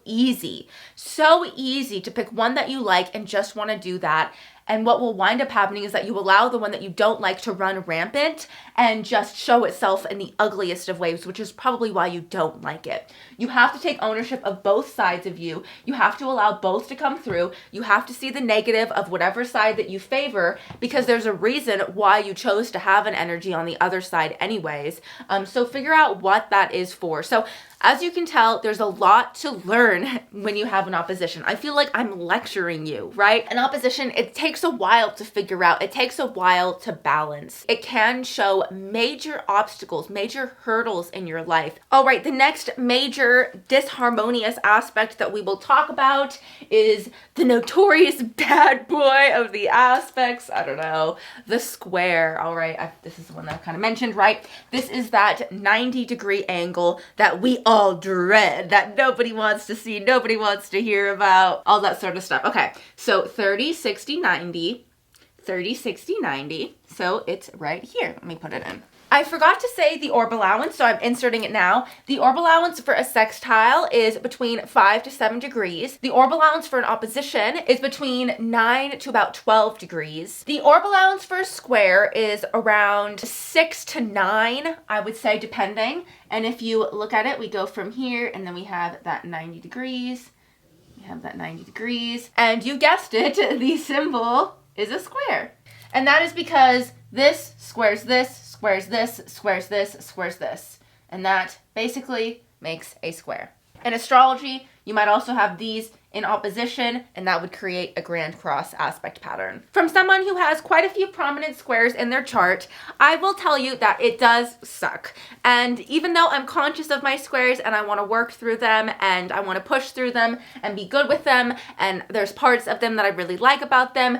easy to pick one that you like and just want to do that. And what will wind up happening is that you allow the one that you don't like to run rampant and just show itself in the ugliest of ways, which is probably why you don't like it. You have to take ownership of both sides of you. You have to allow both to come through. You have to see the negative of whatever side that you favor, because there's a reason why you chose to have an energy on the other side anyways. So figure out what that is for. So as you can tell, there's a lot to learn when you have an opposition. I feel like I'm lecturing you, right? An opposition, it takes a while to figure out. It takes a while to balance. It can show major obstacles, major hurdles in your life. All right, the next major disharmonious aspect that we will talk about is the notorious bad boy of the aspects. I don't know, the square. All right, this is the one that I've kind of mentioned, right? This is that 90-degree angle that we all dread, that nobody wants to see, nobody wants to hear about, all that sort of stuff. Okay, so 30, 60, 90, 30, 60, 90. So it's right here. Let me put it in. I forgot to say the orb allowance, so I'm inserting it now. The orb allowance for a sextile is between 5 to 7 degrees. The orb allowance for an opposition is between 9 to about 12 degrees. The orb allowance for a square is around 6 to 9, I would say, depending. And if you look at it, we go from here, and then we have that 90 degrees. We have that 90 degrees. And you guessed it, the symbol is a square. And that is because this squares this, squares this, squares this, squares this. And that basically makes a square. In astrology, You might also have these in opposition, and that would create a grand cross aspect pattern. From someone who has quite a few prominent squares in their chart, I will tell you that it does suck. And even though I'm conscious of my squares and I want to work through them and I want to push through them and be good with them, and there's parts of them that I really like about them,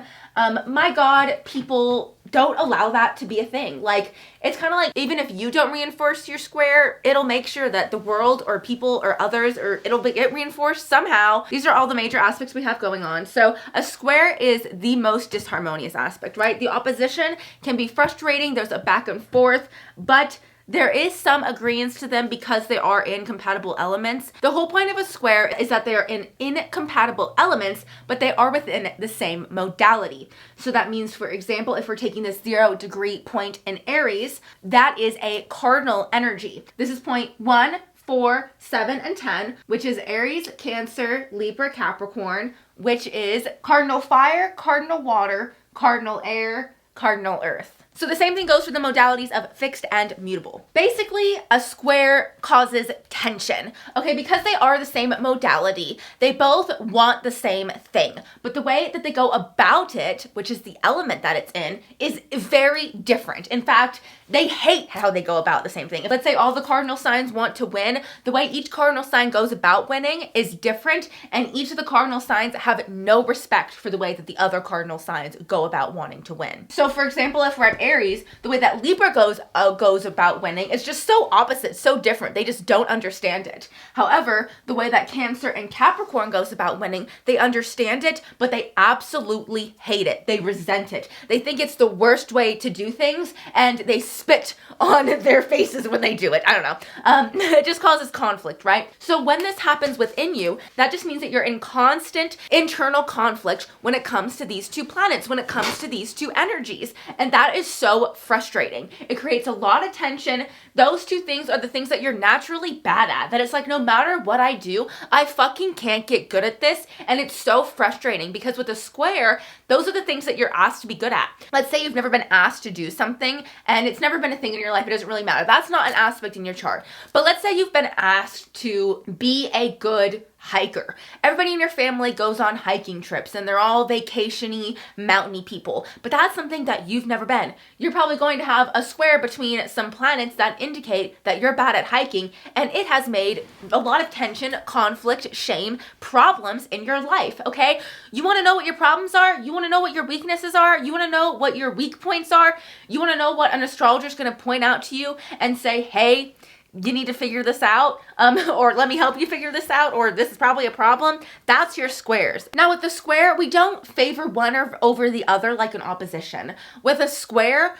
my God, people don't allow that to be a thing. Like, it's kind of like, even if you don't reinforce your square, it'll make sure that the world or people or others, or it'll get reinforced somehow. These are all the major aspects we have going on. So a square is the most disharmonious aspect, right? The opposition can be frustrating. There's a back and forth, but there is some agreement to them because they are incompatible elements. The whole point of a square is that they are in incompatible elements, but they are within the same modality. So that means, for example, if we're taking this 0-degree point in Aries, that is a cardinal energy. This is point 1, 4, 7, and 10, which is Aries, Cancer, Libra, Capricorn, which is cardinal fire, cardinal water, cardinal air, cardinal earth. So the same thing goes for the modalities of fixed and mutable. Basically, a square causes tension, okay? Because they are the same modality, they both want the same thing, but the way that they go about it, which is the element that it's in, is very different. In fact, they hate how they go about the same thing. Let's say all the cardinal signs want to win. The way each cardinal sign goes about winning is different, and each of the cardinal signs have no respect for the way that the other cardinal signs go about wanting to win. So for example, if we're at Aries, the way that Libra goes about winning is just so opposite, so different. They just don't understand it. However, the way that Cancer and Capricorn goes about winning, they understand it, but they absolutely hate it. They resent it. They think it's the worst way to do things, and they spit on their faces when they do it. I don't know. It just causes conflict, right? So when this happens within you, that just means that you're in constant internal conflict when it comes to these two planets, when it comes to these two energies. And that is so frustrating. It creates a lot of tension. Those two things are the things that you're naturally bad at. That it's like, no matter what I do, I fucking can't get good at this. And it's so frustrating because with a square, those are the things that you're asked to be good at. Let's say you've never been asked to do something and it's never been a thing in your life. It doesn't really matter. That's not an aspect in your chart. But let's say you've been asked to be a good hiker. Everybody in your family goes on hiking trips and they're all vacation-y, mountainy people. But that's something that you've never been. You're probably going to have a square between some planets that indicate that you're bad at hiking, and it has made a lot of tension, conflict, shame, problems in your life, okay? You want to know what your problems are? You want to know what your weaknesses are? You want to know what your weak points are? You want to know what an astrologer is going to point out to you and say, hey, you need to figure this out, or let me help you figure this out, or this is probably a problem. That's your squares. Now with the square, we don't favor one over the other like an opposition. With a square,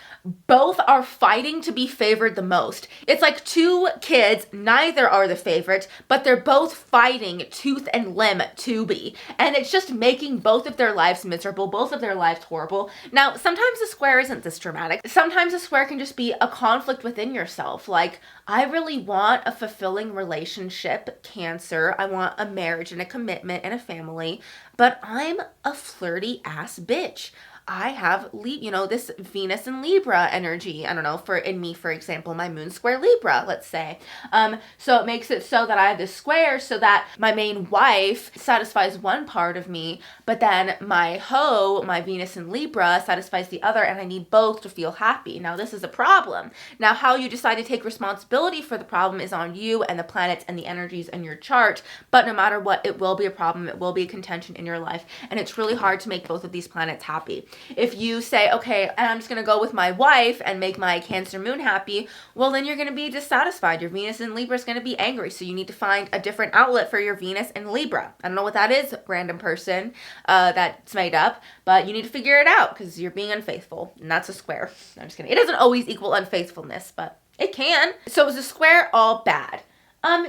both are fighting to be favored the most. It's like two kids, neither are the favorite, but they're both fighting tooth and limb to be. And it's just making both of their lives miserable, both of their lives horrible. Now, sometimes a square isn't this dramatic. Sometimes a square can just be a conflict within yourself. Like, I really want a fulfilling relationship, Cancer. I want a marriage and a commitment and a family, but I'm a flirty ass bitch. I have, this Venus and Libra energy. I don't know, in me, for example, my moon square Libra, let's say. So it makes it so that I have this square so that my main wife satisfies one part of me, but then my Venus and Libra satisfies the other, and I need both to feel happy. Now, this is a problem. Now, how you decide to take responsibility for the problem is on you and the planets and the energies in your chart, but no matter what, it will be a problem. It will be a contention in your life, and it's really hard to make both of these planets happy. If you say, okay, and I'm just going to go with my wife and make my Cancer moon happy, well, then you're going to be dissatisfied. Your Venus in Libra is going to be angry. So you need to find a different outlet for your Venus in Libra. I don't know what that is, random person that's made up, but you need to figure it out because you're being unfaithful. And that's a square. I'm just kidding. It doesn't always equal unfaithfulness, but it can. So is a square all bad?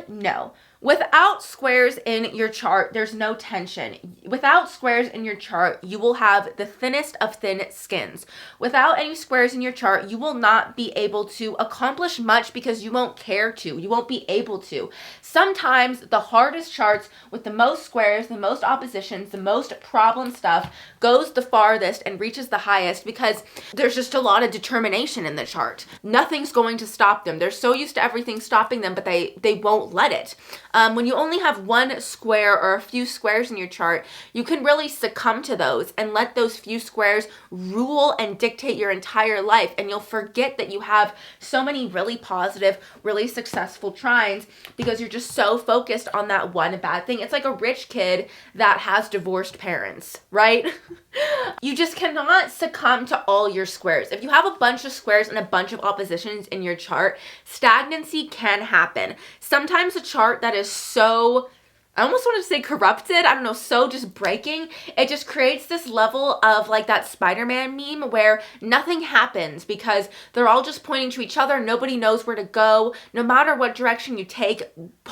No. Without squares in your chart, there's no tension. Without squares in your chart, you will have the thinnest of thin skins. Without any squares in your chart, you will not be able to accomplish much because you won't care to. You won't be able to. Sometimes the hardest charts with the most squares, the most oppositions, the most problem stuff goes the farthest and reaches the highest because there's just a lot of determination in the chart. Nothing's going to stop them. They're so used to everything stopping them, but they won't let it. When you only have one square or a few squares in your chart, you can really succumb to those and let those few squares rule and dictate your entire life. And you'll forget that you have so many really positive, really successful trines because you're just so focused on that one bad thing. It's like a rich kid that has divorced parents, right? You just cannot succumb to all your squares. If you have a bunch of squares and a bunch of oppositions in your chart, stagnancy can happen. Sometimes a chart that is so, I almost want to say corrupted, I don't know, so just breaking, it just creates this level of like that Spider-Man meme where nothing happens because they're all just pointing to each other. Nobody knows where to go. No matter what direction you take,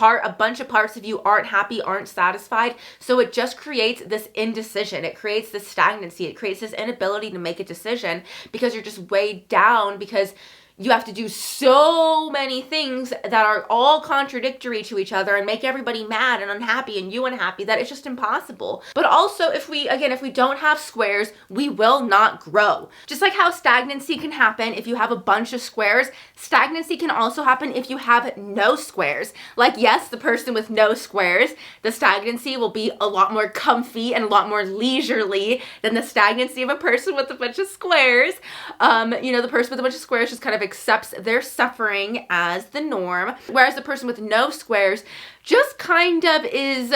a bunch of parts of you aren't happy, aren't satisfied. So it just creates this indecision. It creates this stagnancy. It creates this inability to make a decision because you're just weighed down because you have to do so many things that are all contradictory to each other and make everybody mad and unhappy and you unhappy that it's just impossible. But also if we don't have squares, we will not grow. Just like how stagnancy can happen if you have a bunch of squares, stagnancy can also happen if you have no squares. Like yes, the person with no squares, the stagnancy will be a lot more comfy and a lot more leisurely than the stagnancy of a person with a bunch of squares. The person with a bunch of squares just kind of accepts their suffering as the norm, whereas the person with no squares just kind of is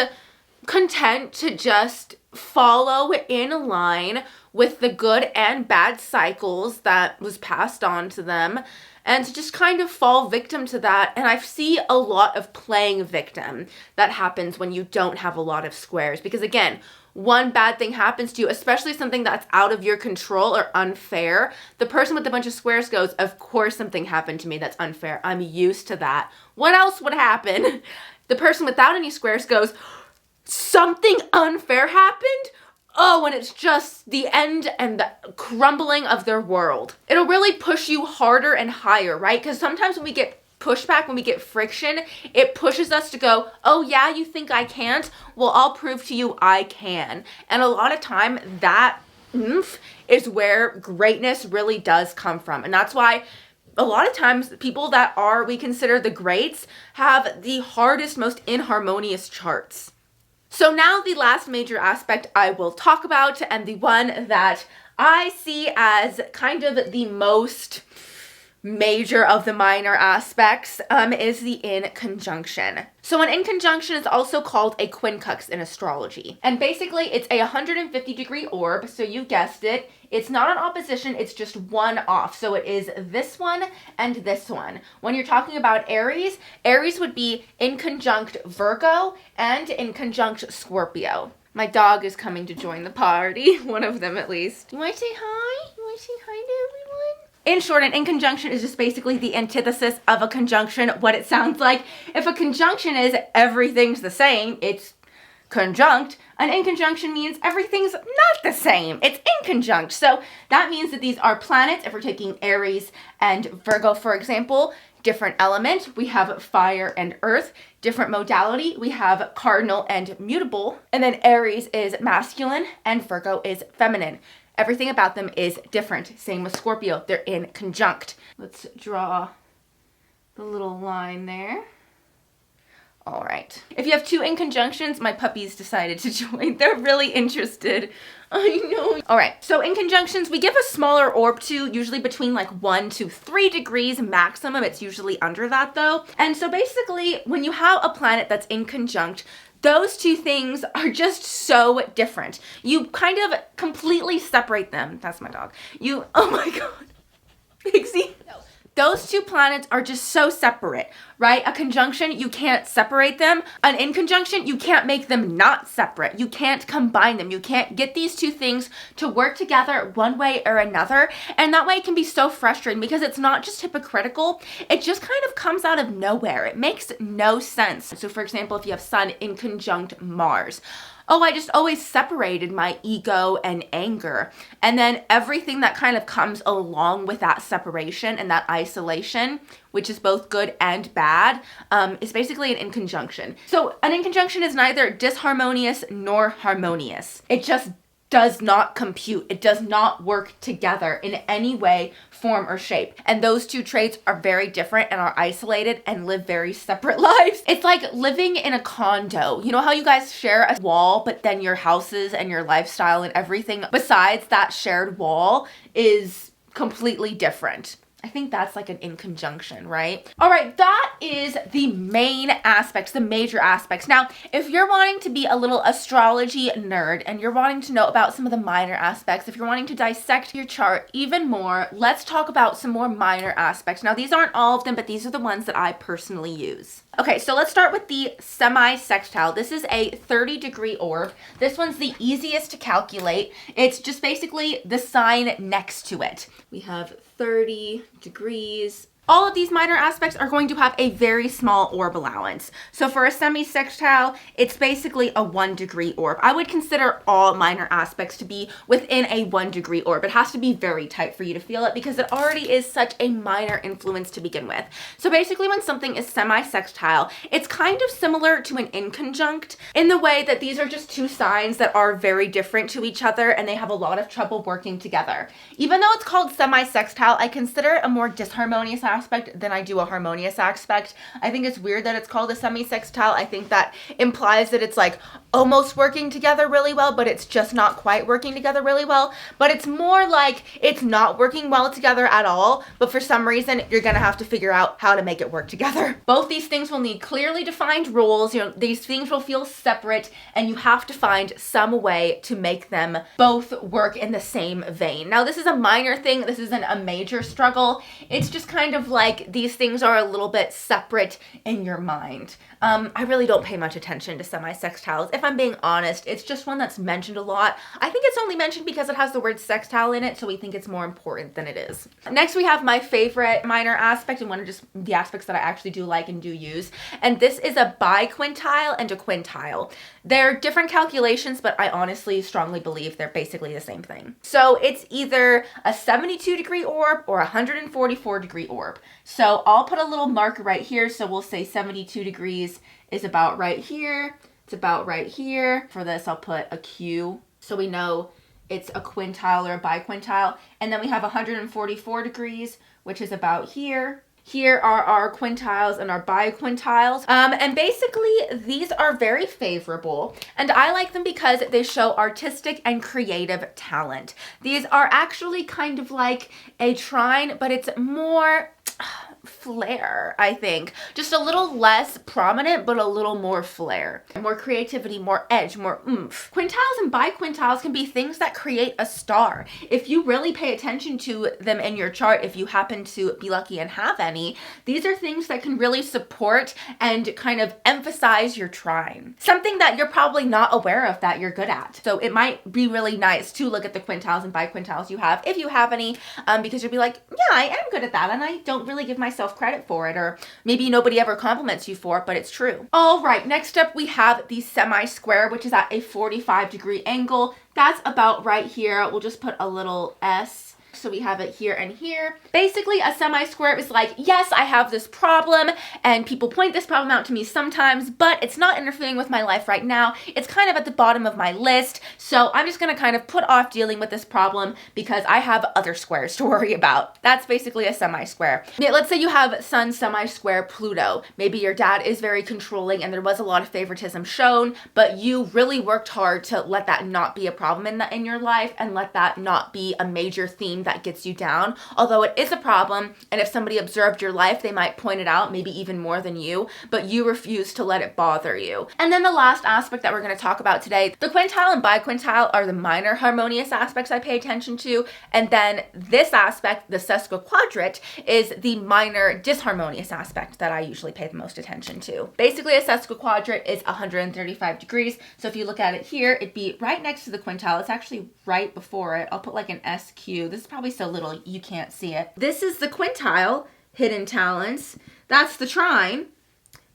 content to just follow in line with the good and bad cycles that was passed on to them and to just kind of fall victim to that. And I see a lot of playing victim that happens when you don't have a lot of squares because again, one bad thing happens to you, especially something that's out of your control or unfair, the person with a bunch of squares goes, of course something happened to me that's unfair. I'm used to that. What else would happen? The person without any squares goes, something unfair happened? Oh, and it's just the end and the crumbling of their world. It'll really push you harder and higher, right? Because sometimes when we get pushback, when we get friction, it pushes us to go, oh yeah, you think I can't? Well, I'll prove to you I can. And a lot of time that is where greatness really does come from. And that's why a lot of times people that we consider the greats have the hardest, most inharmonious charts. So now the last major aspect I will talk about, and the one that I see as kind of the most major of the minor aspects is the in conjunction. So an in conjunction is also called a quincux in astrology. And basically it's a 150-degree orb, so you guessed it. It's not an opposition, it's just one off. So it is this one and this one. When you're talking about Aries, Aries would be in conjunct Virgo and in conjunct Scorpio. My dog is coming to join the party, one of them at least. You want to say hi? You want to say hi to everyone? In short, an inconjunction is just basically the antithesis of a conjunction, what it sounds like. If a conjunction is everything's the same, it's conjunct. An inconjunction means everything's not the same. It's inconjunct. So that means that these are planets. If we're taking Aries and Virgo, for example, different element. We have fire and earth. Different modality. We have cardinal and mutable. And then Aries is masculine and Virgo is feminine. Everything about them is different. Same with Scorpio. They're in conjunct. Let's draw the little line there. All right. If you have two in conjunctions, my puppies decided to join. They're really interested. I know. All right. So in conjunctions, we give a smaller orb to, usually between like 1 to 3 degrees maximum. It's usually under that though. And so basically, when you have a planet that's in conjunct, those two things are just so different. You kind of completely separate them. That's my dog. Oh my God. Pixie. Those two planets are just so separate, right? A conjunction, you can't separate them. An inconjunction, you can't make them not separate. You can't combine them. You can't get these two things to work together one way or another. And that way it can be so frustrating because it's not just hypocritical. It just kind of comes out of nowhere. It makes no sense. So for example, if you have Sun in conjunct Mars, oh, I just always separated my ego and anger. And then everything that kind of comes along with that separation and that isolation, which is both good and bad, is basically an inconjunction. So an inconjunction is neither disharmonious nor harmonious. It just does not compute. It does not work together in any way, form, or shape. And those two traits are very different and are isolated and live very separate lives. It's like living in a condo. You know how you guys share a wall, but then your houses and your lifestyle and everything besides that shared wall is completely different. I think that's like an inconjunction, right? All right, that is the main aspects, the major aspects. Now, if you're wanting to be a little astrology nerd and you're wanting to know about some of the minor aspects, if you're wanting to dissect your chart even more, let's talk about some more minor aspects. Now, these aren't all of them, but these are the ones that I personally use. Okay, so let's start with the semi-sextile. This is a 30-degree orb. This one's the easiest to calculate. It's just basically the sign next to it. We have 30 degrees. All of these minor aspects are going to have a very small orb allowance. So for a semi-sextile, it's basically a 1-degree orb. I would consider all minor aspects to be within a 1-degree orb. It has to be very tight for you to feel it because it already is such a minor influence to begin with. So basically when something is semi-sextile, it's kind of similar to an inconjunct in the way that these are just two signs that are very different to each other and they have a lot of trouble working together. Even though it's called semi-sextile, I consider it a more disharmonious aspect than I do a harmonious aspect. I think it's weird that it's called a semi-sextile. I think that implies that it's like almost working together really well, but it's just not quite working together really well. But it's more like it's not working well together at all, but for some reason you're gonna have to figure out how to make it work together. Both these things will need clearly defined rules. You know, these things will feel separate and you have to find some way to make them both work in the same vein. Now, this is a minor thing. This isn't a major struggle. It's just kind of like these things are a little bit separate in your mind. I really don't pay much attention to semi-sextiles. If I'm being honest, it's just one that's mentioned a lot. I think it's only mentioned because it has the word sextile in it, so we think it's more important than it is. Next, we have my favorite minor aspect and one of just the aspects that I actually do like and do use. And this is a biquintile and a quintile. They're different calculations, but I honestly strongly believe they're basically the same thing. So it's either a 72-degree orb or a 144-degree orb. So I'll put a little marker right here. So we'll say 72 degrees is about right here. It's about right here. For this, I'll put a Q so we know it's a quintile or a biquintile. And then we have 144 degrees, which is about here. Here are our quintiles and our biquintiles. And basically these are very favorable and I like them because they show artistic and creative talent. These are actually kind of like a trine, but it's more flair, I think. Just a little less prominent, but a little more flair. More creativity, more edge, more oomph. Quintiles and biquintiles can be things that create a star. If you really pay attention to them in your chart, if you happen to be lucky and have any, these are things that can really support and kind of emphasize your trine. Something that you're probably not aware of that you're good at. So it might be really nice to look at the quintiles and biquintiles you have, if you have any, because you'll be like, yeah, I am good at that and I don't really give myself credit for it, or maybe nobody ever compliments you for it, but it's true. All right, next up we have the semi-square, which is at a 45-degree angle. That's about right here. We'll just put a little S. So we have it here and here. Basically, a semi-square is like, yes, I have this problem and people point this problem out to me sometimes, but it's not interfering with my life right now. It's kind of at the bottom of my list. So I'm just gonna kind of put off dealing with this problem because I have other squares to worry about. That's basically a semi-square. Let's say you have Sun semi-square Pluto. Maybe your dad is very controlling and there was a lot of favoritism shown, but you really worked hard to let that not be a problem in your life and let that not be a major theme that gets you down, although it is a problem, and if somebody observed your life, they might point it out, maybe even more than you, but you refuse to let it bother you. And then the last aspect that we're going to talk about today, the quintile and biquintile are the minor harmonious aspects I pay attention to, and then this aspect, the sesquiquadrate, is the minor disharmonious aspect that I usually pay the most attention to. Basically, a sesquiquadrate is 135 degrees, so if you look at it here, it'd be right next to the quintile. It's actually right before it. I'll put like an SQ. This is probably so little you can't see it. This is the quintile, hidden talents. That's the trine.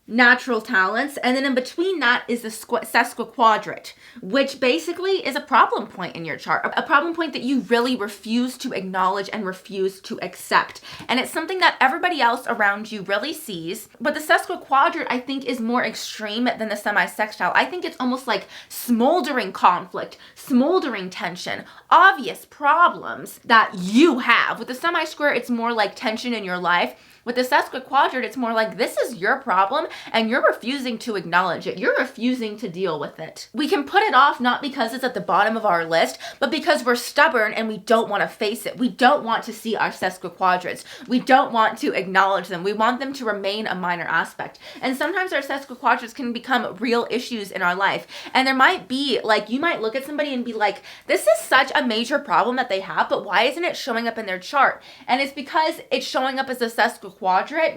natural talents, and then in between that is the sesquiquadrate, which basically is a problem point in your chart, a problem point that you really refuse to acknowledge and refuse to accept. And it's something that everybody else around you really sees, but the sesquiquadrate, I think, is more extreme than the semi-sextile. I think it's almost like smoldering conflict, smoldering tension, obvious problems that you have. With the semi-square, it's more like tension in your life. With the sesquiquadrate, it's more like this is your problem and you're refusing to acknowledge it. You're refusing to deal with it. We can put it off not because it's at the bottom of our list, but because we're stubborn and we don't want to face it. We don't want to see our sesquiquadrates. We don't want to acknowledge them. We want them to remain a minor aspect. And sometimes our sesquiquadrates can become real issues in our life. And there might be, like, you might look at somebody and be like, this is such a major problem that they have, but why isn't it showing up in their chart? And it's because it's showing up as a sesquiquadrate,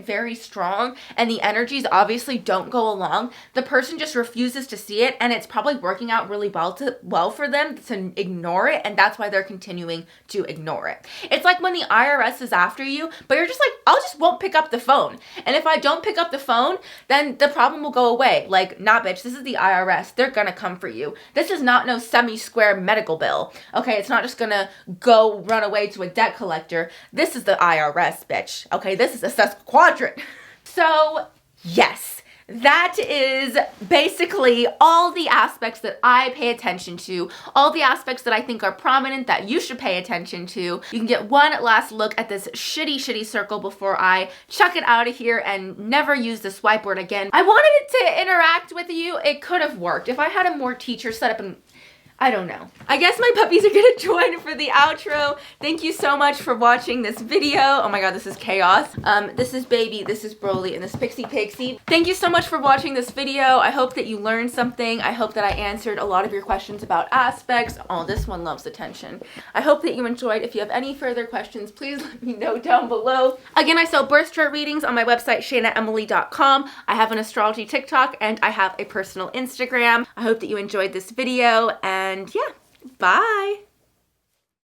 very strong, and the energies obviously don't go along. The person just refuses to see it, and it's probably working out really well for them to ignore it, and that's why they're continuing to ignore it. It's like when the IRS is after you, but you're just like, won't pick up the phone. And if I don't pick up the phone, then the problem will go away. Like, nah, bitch, this is the IRS. They're gonna come for you. This is not no semi-square medical bill. Okay, it's not just gonna go run away to a debt collector. This is the IRS, bitch. Okay, this is a sesquiquadrate. So, yes, that is basically all the aspects that I pay attention to, all the aspects that I think are prominent that you should pay attention to. You can get one last look at this shitty circle before I chuck it out of here and never use the swipe board again. I wanted it to interact with you. It could have worked. If I had a more teacher set up and I don't know. I guess my puppies are gonna join for the outro. Thank you so much for watching this video. Oh my god, this is chaos. This is Baby, this is Broly, and this Pixie Pixie. Thank you so much for watching this video. I hope that you learned something. I hope that I answered a lot of your questions about aspects. Oh, this one loves attention. I hope that you enjoyed. If you have any further questions, please let me know down below. Again, I sell birth chart readings on my website, shainaemily.com. I have an astrology TikTok, and I have a personal Instagram. I hope that you enjoyed this video, and yeah, bye.